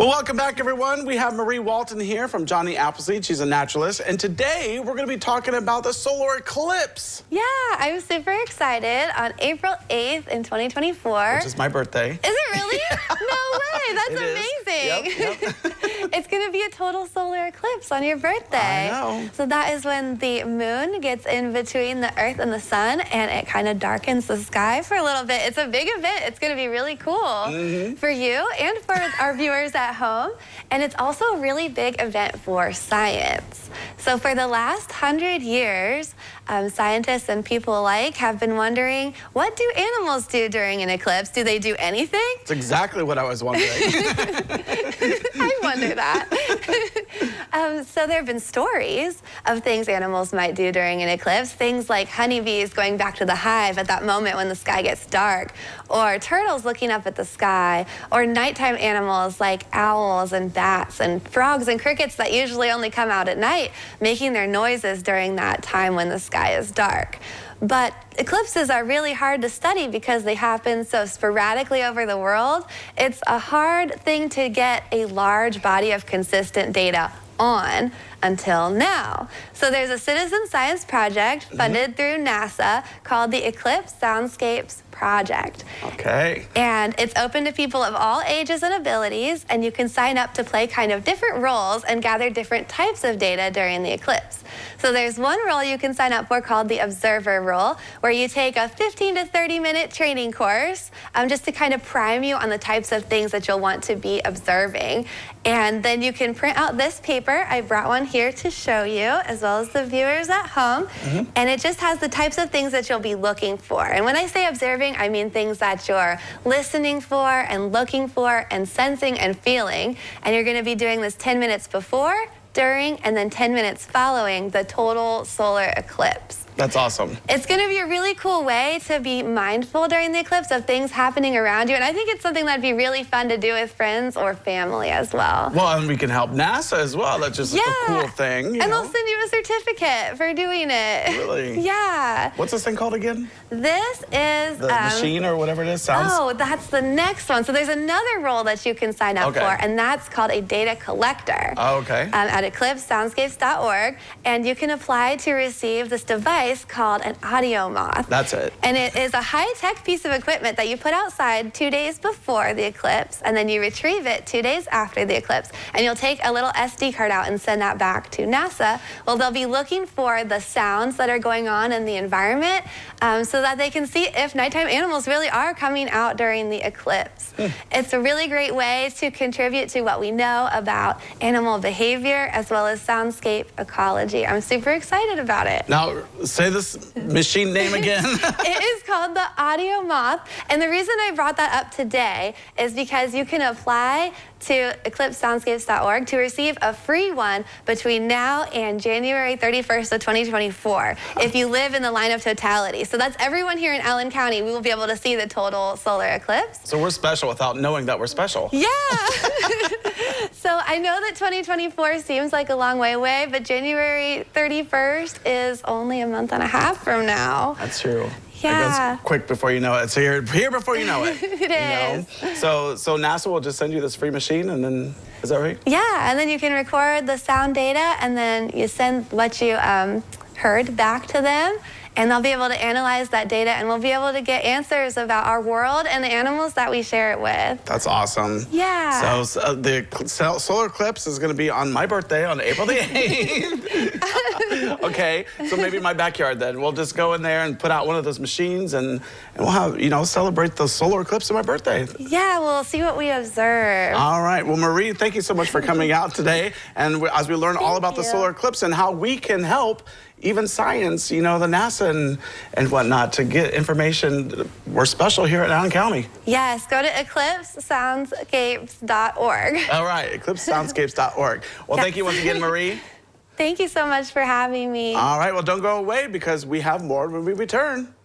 Well, welcome back, everyone. We have Marie Walton here from Johnny Appleseed. She's a naturalist. And today, we're going to be talking about the solar eclipse. Yeah, I'm super excited. On April 8th in 2024. Which is my birthday. Is it really? No way. That's amazing. Yep. It's going to be a total solar eclipse on your birthday. I know. So that is when the moon gets in between the earth and the sun, and it kind of darkens the sky for a little bit. It's a big event. It's going to be really cool for you and for our viewers at home. And it's also a really big event for science. So for the last 100 years, scientists and people alike have been wondering, what do animals do during an eclipse? Do they do anything? That's exactly what I was wondering. I wonder that. So there have been stories of things animals might do during an eclipse, things like honeybees going back to the hive at that moment when the sky gets dark, or turtles looking up at the sky, or nighttime animals like owls and bats and frogs and crickets that usually only come out at night, making their noises during that time when the sky is dark. But eclipses are really hard to study because they happen so sporadically over the world. It's a hard thing to get a large body of consistent data on until now. So there's a citizen science project funded through NASA called the Eclipse Soundscapes Project. Okay. And it's open to people of all ages and abilities, and you can sign up to play kind of different roles and gather different types of data during the eclipse. So there's one role you can sign up for called the observer role, where you take a 15 to 30-minute training course just to kind of prime you on the types of things that you'll want to be observing. And then you can print out this paper. I brought one here to show you, as well as the viewers at home. And it just has the types of things that you'll be looking for. And when I say observing, I mean things that you're listening for and looking for and sensing and feeling. And you're going to be doing this 10 minutes before, during, and then 10 minutes following the total solar eclipse. That's awesome. It's going to be a really cool way to be mindful during the eclipse of things happening around you. And I think it's something that'd be really fun to do with friends or family as well. Well, and we can help NASA as well. That's just a cool thing. And they'll send you a certificate for doing it. Really? Yeah. What's this thing called again? This is... The machine or whatever it is? Sounds? Oh, that's the next one. So there's another role that you can sign up for, and that's called a data collector. Oh, okay. At eclipsesoundscapes.org. And you can apply to receive this device called an audio moth. That's it. And it is a high-tech piece of equipment that you put outside 2 days before the eclipse, and then you retrieve it 2 days after the eclipse. And you'll take a little SD card out and send that back to NASA. Well, they'll be looking for the sounds that are going on in the environment so that they can see if nighttime animals really are coming out during the eclipse. It's a really great way to contribute to what we know about animal behavior as well as soundscape ecology. I'm super excited about it. Now, say this machine name again. It is called the audio moth. And the reason I brought that up today is because you can apply to eclipsesoundscapes.org to receive a free one between now and January 31st of 2024 if you live in the line of totality. So that's everyone here in Allen County. We will be able to see the total solar eclipse. So we're special without knowing that we're special. Yeah. So I know that 2024 seems like a long way away, but January 31st is only a month and a half from now. That's true. Yeah. It goes quick before you know it. So you're here before you know it. It is. So NASA will just send you this free machine, and then, is that right? Yeah, and then you can record the sound data, and then you send what you heard back to them, and they'll be able to analyze that data, and we'll be able to get answers about our world and the animals that we share it with. That's awesome. Yeah. So the solar eclipse is going to be on my birthday on April the 8th. Okay, so maybe my backyard then. We'll just go in there and put out one of those machines, and we'll have, celebrate the solar eclipse on my birthday. Yeah, we'll see what we observe. All right. Well, Marie, thank you so much for coming out today. And as we learn all about the solar eclipse and how we can help even science, the NASA and whatnot, to get information. We're special here at Allen County. Yes, go to eclipsesoundscapes.org. All right, eclipsesoundscapes.org. Well, thank you once again, Marie. Thank you so much for having me. All right, well, don't go away because we have more when we return.